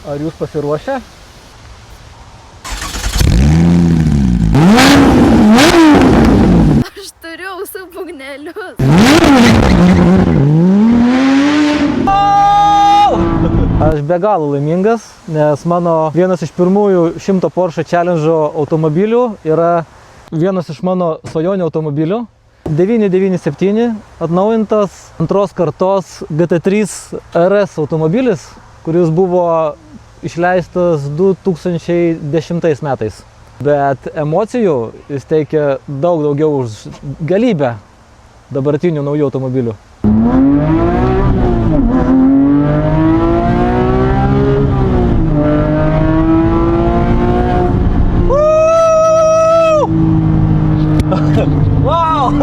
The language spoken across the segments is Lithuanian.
Ar jūs pasiruošę? Aš turiu ausų būgnelius. Aš be galo laimingas, nes mano vienas iš pirmųjų 100 Porsche Challenge'o automobilių yra vienas iš mano svajonių automobilių. 997 atnaujintas antros kartos GT3 RS automobilis, kuris buvo išleistas 2010 metais. Bet emocijų jis teikia daug daugiau už galybę dabartinių naujų automobilių. Wow!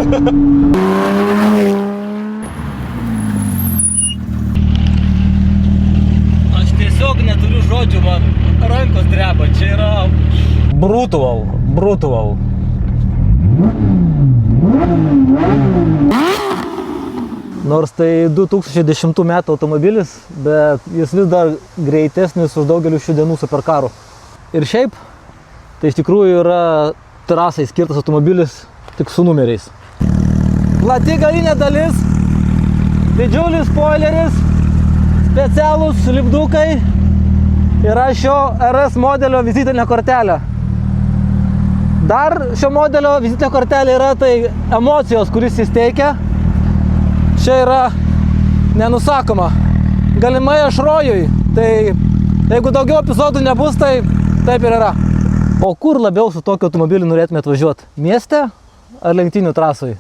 Aš tiesiog neturiu žodžių, man rankos dreba, čia yra brutal. Nors tai 2010 metų automobilis, bet jis vis dar greitesnis už daugelių šių dienų superkarų. Ir šiaip, tai iš tikrųjų yra trasai skirtas automobilis tik su numeriais. Plati galinė dalis, didžiulis spoileris, specialūs lipdukai yra šio RS modelio vizitinė kortelė. Dar šio modelio vizitinė kortelė yra tai emocijos, kuris jis teikia. Čia yra nenusakoma. Galimai aš rojui, tai jeigu daugiau epizodų nebus, tai taip ir yra. O kur labiau su tokiu automobiliu norėtumėte važiuoti? Mieste ar lenktynių trasoj?